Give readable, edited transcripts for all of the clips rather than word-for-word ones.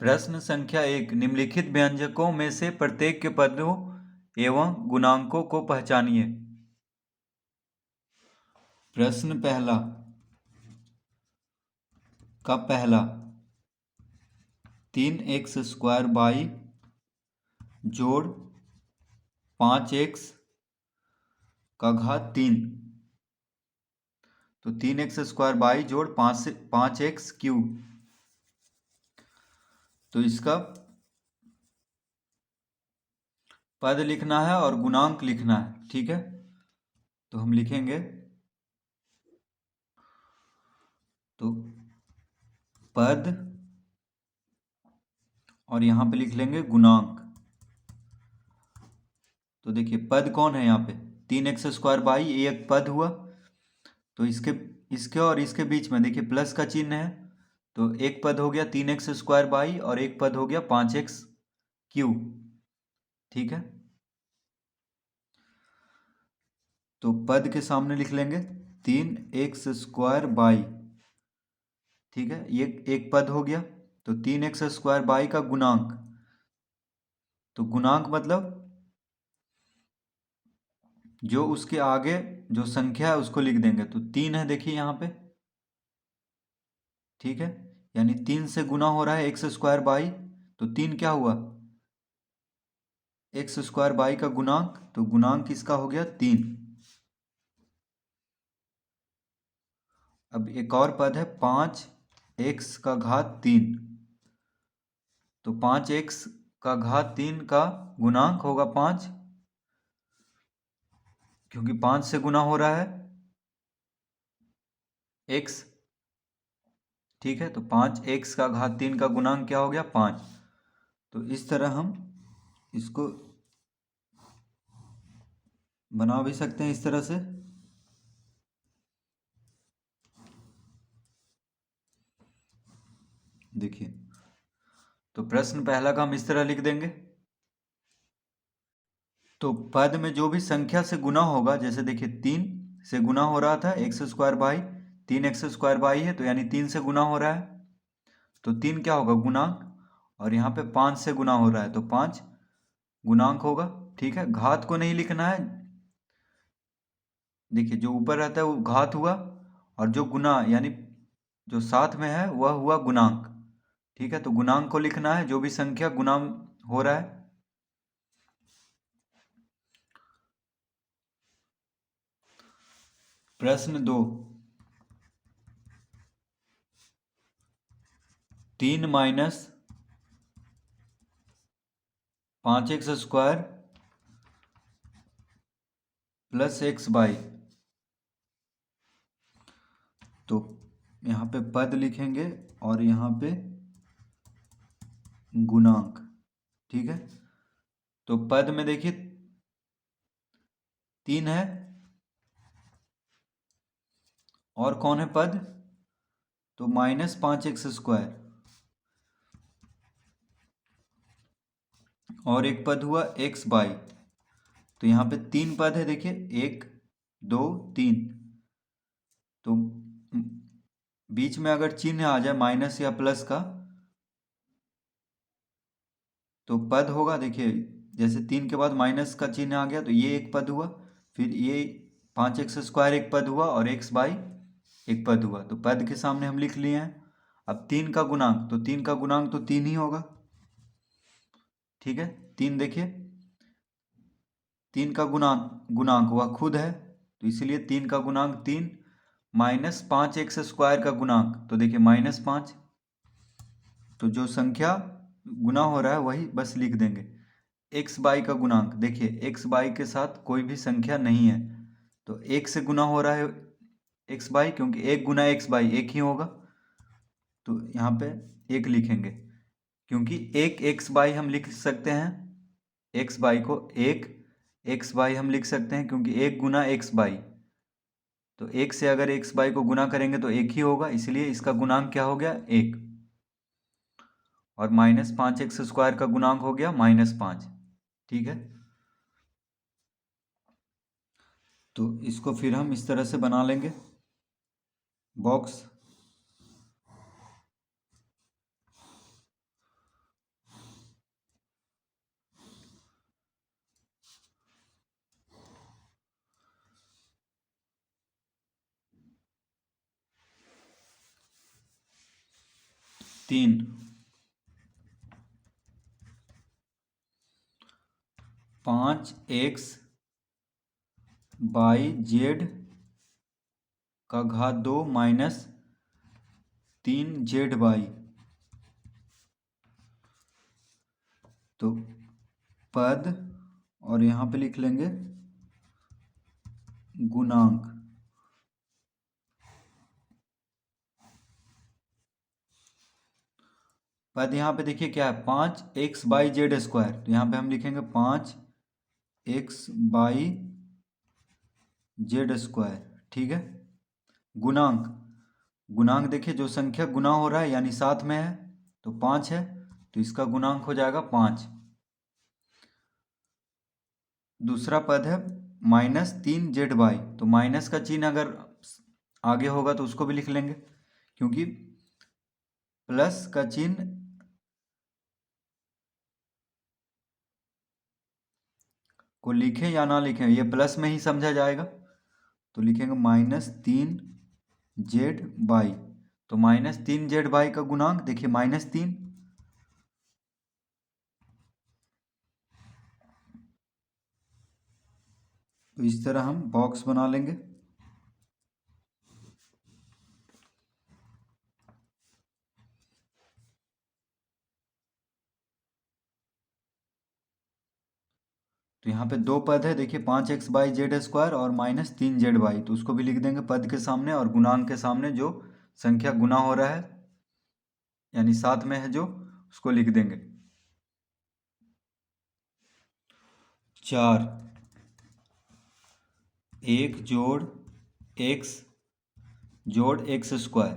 प्रश्न संख्या 1, निम्नलिखित व्यंजकों में से प्रत्येक के पदों एवं गुणांकों को पहचानिए। प्रश्न पहला का पहला, 3x² जोड़ 5x⁻³ तो 3x² जोड़ 5x³ तो इसका पद लिखना है और गुणांक लिखना है। ठीक है, तो हम लिखेंगे, तो पद और यहां पे लिख लेंगे गुणांक। तो देखिए पद कौन है यहाँ पे, 3x² ये एक पद हुआ, तो इसके और इसके बीच में देखिए प्लस का चिन्ह है, तो एक पद हो गया 3x² और एक पद हो गया 5x³। ठीक है, तो पद के सामने लिख लेंगे 3x²। ठीक है, ये एक पद हो गया, तो 3x² का गुणांक, तो गुणांक मतलब जो उसके आगे जो संख्या है उसको लिख देंगे। तो 3 है देखिए यहाँ पे, ठीक है, यानी 3 से गुना हो रहा है x², तो 3 क्या हुआ, x² का गुणांक, तो गुणांक इसका हो गया 3। अब एक और पद है 5x⁻³ तो 5x⁻³ का गुणांक होगा 5, क्योंकि 5 से गुना हो रहा है x। ठीक है, तो 5x⁻³ का गुणांक क्या हो गया 5। तो इस तरह हम इसको बना भी सकते हैं इस तरह से। देखिए, तो प्रश्न पहला का हम इस तरह लिख देंगे, तो पद में जो भी संख्या से गुना होगा, जैसे देखिए 3 से गुना हो रहा था x², 3x² है, तो यानी 3 से गुना हो रहा है, तो 3 क्या होगा गुणांक, और यहाँ पे 5 से गुना हो रहा है, तो 5 गुणांक होगा। ठीक है, घात को नहीं लिखना है, देखिए जो ऊपर रहता है वो घात हुआ, और जो गुना यानी जो साथ में है वह हुआ गुणांक। ठीक है, तो गुणांक को लिखना है, जो भी संख्या गुना हो रहा है। प्रश्न 2, 3 माइनस 5x² प्लस x/। तो यहाँ पे पद लिखेंगे और यहाँ पे गुणांक। ठीक है, तो पद में देखिए 3 है, और कौन है पद, तो -5x², और एक पद हुआ x/। तो यहाँ पे 3 पद है देखिए, 1 2 3, तो बीच में अगर चिन्ह आ जाए माइनस या प्लस का, तो पद होगा, देखिए जैसे 3 के बाद माइनस का चिन्ह आ गया, तो ये एक पद हुआ, फिर ये 5x² एक पद हुआ, और x/, एक पद हुआ, तो पद के सामने हम लिख लिए हैं। अब 3 का गुणांक, तो 3 का गुणांक तो 3 ही होगा। ठीक है, 3 देखिए, 3 का गुणांक वह खुद है, तो इसलिए 3 का गुणांक 3, -5x² का गुणांक, तो देखिए -5, तो जो संख्या गुना हो रहा है वही बस लिख देंगे। x/, का गुणांक देखिए, x/, के साथ कोई भी संख्या नहीं है, तो 1 से गुना हो रहा है x/, क्योंकि 1 गुना x/, 1 ही होगा, तो यहाँ पे 1 लिखेंगे, क्योंकि 1 x/, हम लिख सकते हैं, x/, को 1 x/, हम लिख सकते हैं, क्योंकि 1 गुना x/, तो 1 से अगर x/, को गुना करेंगे तो 1 ही होगा, इसलिए इसका गुणांक क्या हो गया 1, और -5x² का गुणांक हो गया -5। ठीक है, तो इसको फिर हम इस तरह से बना लेंगे बॉक्स। 3 5x बाई जेड का घात 2 माइनस 3z बाई, तो पद और यहाँ पे लिख लेंगे गुणांक। पद यहाँ पे देखिए क्या है, 5x बाई जेड स्क्वायर, तो यहाँ पे हम लिखेंगे 5x बाई जेड स्क्वायर, ठीक है। गुणांक, गुणांक देखिए जो संख्या गुना हो रहा है यानी साथ में है तो 5 है, तो इसका गुणांक हो जाएगा 5। दूसरा पद है -3z बाई, तो माइनस का चिन्ह अगर आगे होगा तो उसको भी लिख लेंगे, क्योंकि प्लस का चिन्ह को लिखें या ना लिखें ये प्लस में ही समझा जाएगा, तो लिखेंगे -3z बाई, तो -3z बाई का गुणांक देखिए -3, तो इस तरह हम बॉक्स बना लेंगे। तो यहाँ पे दो पद है देखिए, 5x बाई जेड स्क्वायर और -3z बाई, तो उसको भी लिख देंगे पद के सामने, और गुणांक के सामने जो संख्या गुना हो रहा है यानी साथ में है जो, उसको लिख देंगे। 4 1 जोड़ x जोड़ x स्क्वायर,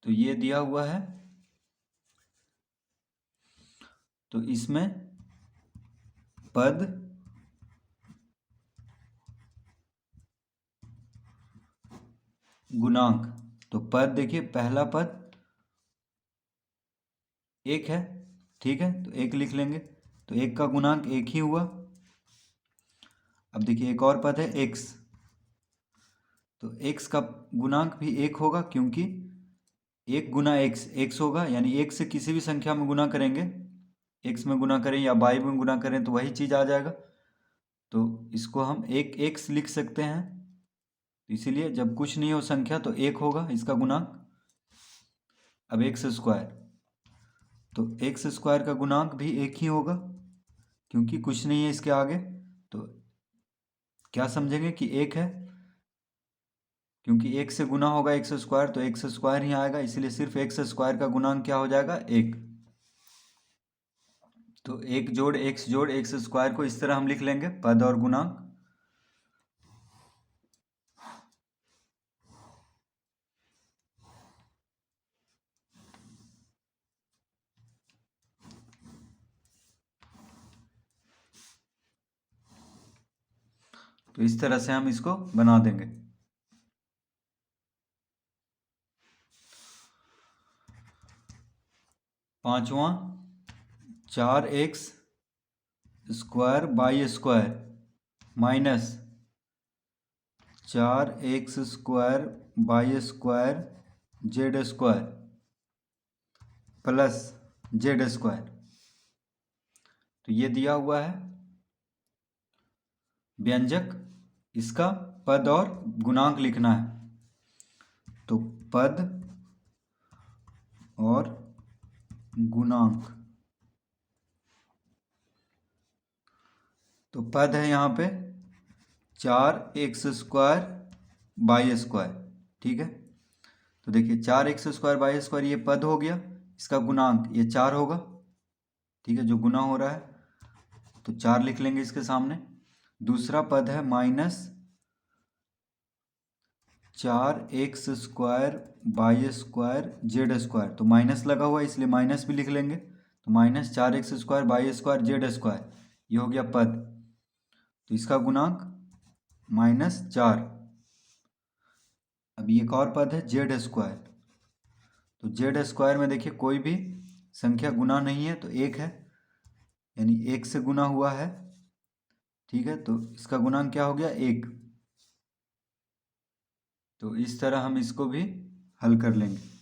तो ये दिया हुआ है, तो इसमें पद गुणांक, तो पद देखिए पहला पद 1 है, ठीक है, तो 1 लिख लेंगे, तो 1 का गुणांक 1 ही हुआ। अब देखिए एक और पद है x, तो x का गुणांक भी 1 होगा, क्योंकि 1 गुना x होगा, यानी 1 से किसी भी संख्या में गुना करेंगे, x में गुना करें या y में गुना करें तो वही चीज़ आ जाएगा, तो इसको हम 1x लिख सकते हैं, तो इसीलिए जब कुछ नहीं हो संख्या तो 1 होगा इसका गुणांक। अब x स्क्वायर, तो x स्क्वायर का गुणांक भी 1 ही होगा, क्योंकि कुछ नहीं है इसके आगे, तो क्या समझेंगे कि 1 है, क्योंकि 1 से गुना होगा एक्स स्क्वायर तो एक्स स्क्वायर ही आएगा, इसलिए सिर्फ एक्स स्क्वायर का गुणांक क्या हो जाएगा 1। तो 1 जोड़ एक्स स्क्वायर को इस तरह हम लिख लेंगे पद और गुणांक। तो इस तरह से हम इसको बना देंगे। पांचवा 4x square by square minus 4x square by square Z square plus Z square, तो ये दिया हुआ है व्यंजक, इसका पद और गुणांक लिखना है, तो पद और गुणांक, तो पद है यहाँ पे 4x स्क्वायर बाई स्क्वायर, ठीक है, तो देखिए 4x स्क्वायर बाई स्क्वायर ये पद हो गया, इसका गुणांक ये 4 होगा, ठीक है, जो गुना हो रहा है तो 4 लिख लेंगे इसके सामने। दूसरा पद है -4x square by square Z square, तो माइनस लगा हुआ है इसलिए माइनस भी लिख लेंगे, तो -4x square by square Z square, ये हो गया पद, तो इसका गुणांक -4। अब एक और पद है जेड स्क्वायर, तो जेड स्क्वायर में देखिए कोई भी संख्या गुना नहीं है तो 1 है, यानी 1 से गुना हुआ है, ठीक है, तो इसका गुणांक क्या हो गया 1, तो इस तरह हम इसको भी हल कर लेंगे।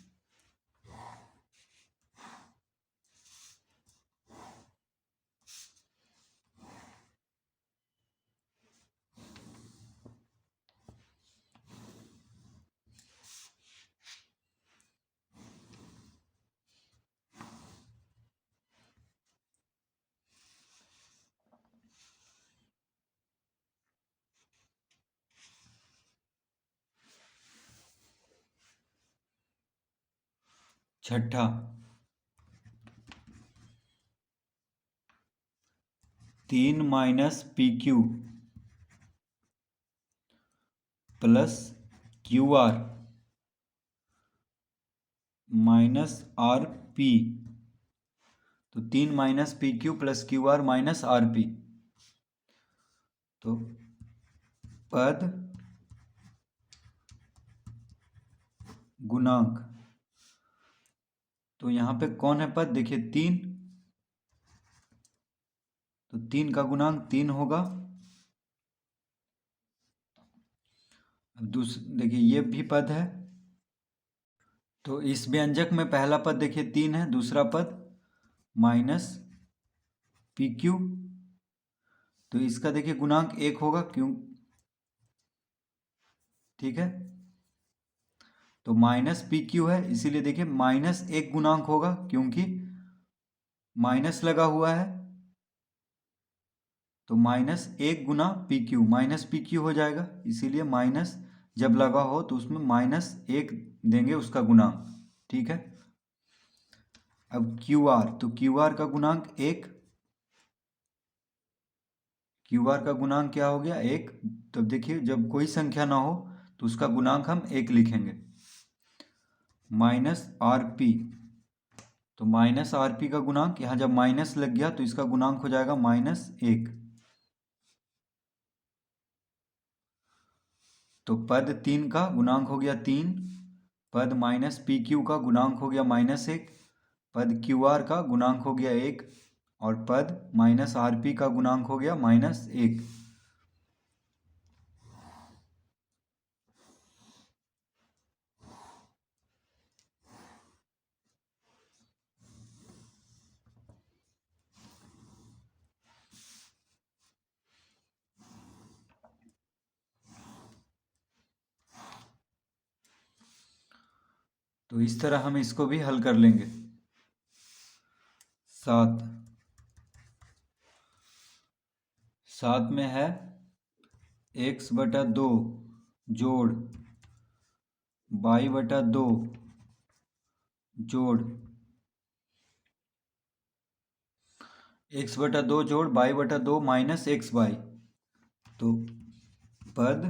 छठा 3 minus P Q plus Q R minus R P. तो 3 minus P Q plus Q R minus R P. तो पद गुणांक, तो यहाँ पे कौन है पद, देखिए 3, तो 3 का गुणांक 3 होगा। अब देखिए ये भी पद है, तो इस व्यंजक में पहला पद देखिए 3 है, दूसरा पद माइनस पी क्यू, तो इसका देखिए गुणांक 1 होगा, क्यों, ठीक है। तो माइनस पी क्यू है, इसीलिए देखिए माइनस 1 गुणांक होगा, क्योंकि माइनस लगा हुआ है। तो माइनस 1 गुना P Q, minus P Q हो जाएगा, इसीलिए माइनस जब लगा हो तो उसमें माइनस 1 देंगे उसका गुणांक, ठीक है। अब क्यू आर, तो क्यू आर का गुणांक 1, क्यू आर का गुणांक क्या हो गया 1। तो देखिए जब कोई संख्या ना हो तो उसका गुणांक हम 1 लिखेंगे, माइनस आर पी। तो माइनस आर पी का गुणांक, यहाँ जब माइनस लग गया तो इसका गुणांक हो जाएगा -1। तो पद 3 का गुणांक हो गया 3, पद माइनस पी क्यू का गुणांक हो गया -1, पद क्यू आर का गुणांक हो गया 1, और पद माइनस आर पी का गुणांक हो गया -1। तो इस तरह हम इसको भी हल कर लेंगे। 7 में है x/2 जोड़ y/2 जोड़ x/2 जोड़ y/2 माइनस xy। तो पद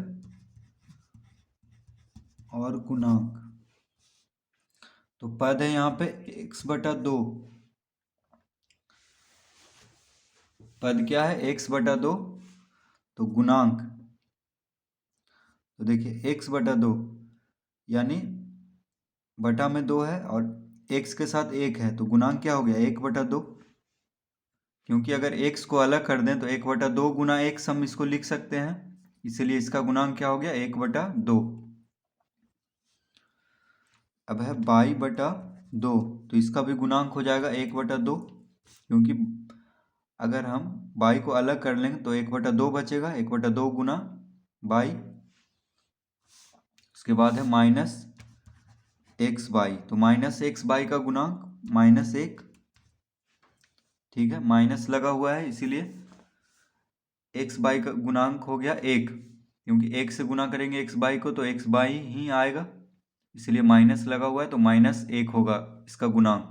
और गुणांक, तो पद है यहाँ पे x/2, पद क्या है x/2, तो गुणांक, तो देखिए x/2 यानी बटा में 2 है और x के साथ 1 है, तो गुणांक क्या हो गया 1/2। क्योंकि अगर x को अलग कर दें तो 1/2 गुना x हम इसको लिख सकते हैं, इसीलिए इसका गुणांक क्या हो गया 1/2। अब है y/2, तो इसका भी गुणांक हो जाएगा 1/2, क्योंकि अगर हम y को अलग कर लेंगे तो 1/2 बचेगा, 1/2 गुना y। उसके बाद है -xy, तो -xy का गुणांक -1, ठीक है, माइनस लगा हुआ है इसीलिए xy का गुणांक हो गया 1, क्योंकि 1 से गुना करेंगे xy को तो xy ही आएगा, इसलिए माइनस लगा हुआ है, तो -1 होगा इसका गुणांक।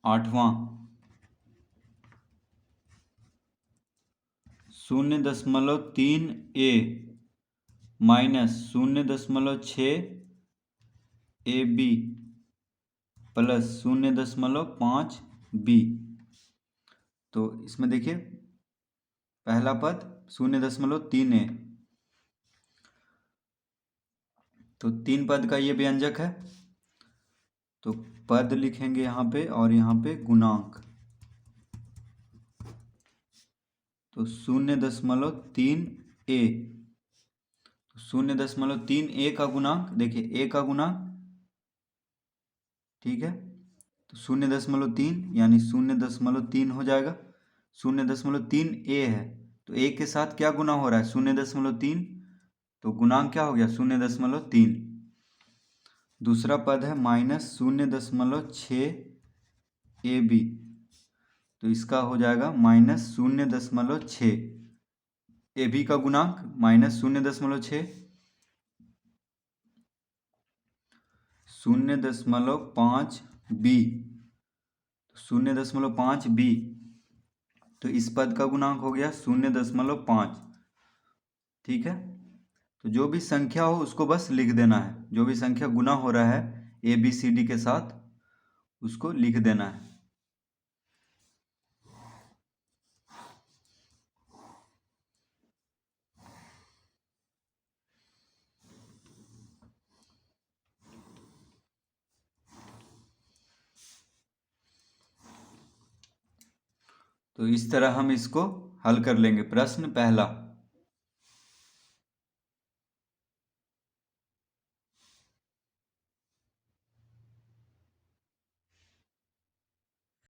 आठवां 0.3 a minus 0.6 ab plus 0.5 b. तो इसमें देखिए पहला पद 0.3 ए, तो 3 पद का ये व्यंजक है, तो पद लिखेंगे यहाँ पे और यहाँ पे गुणांक। तो 0.3 ए, 0.3 ए का गुणांक, देखिए ए का गुणांक, ठीक है। तो 0.3 यानी 0.3 हो जाएगा। 0.3 ए है, तो ए के साथ क्या गुना हो रहा है? 0.3, तो गुणांक क्या हो गया? 0.3। दूसरा पद है -0.6 ए बी, तो इसका हो जाएगा -0.6। ए बी का गुणांक -0.6, 0.5 बी, 0.5 बी, तो इस पद का गुणांक हो गया 0.5। ठीक है, तो जो भी संख्या हो उसको बस लिख देना है, जो भी संख्या गुना हो रहा है ए बी सी डी के साथ उसको लिख देना है। तो इस तरह हम इसको हल कर लेंगे। प्रश्न पहला,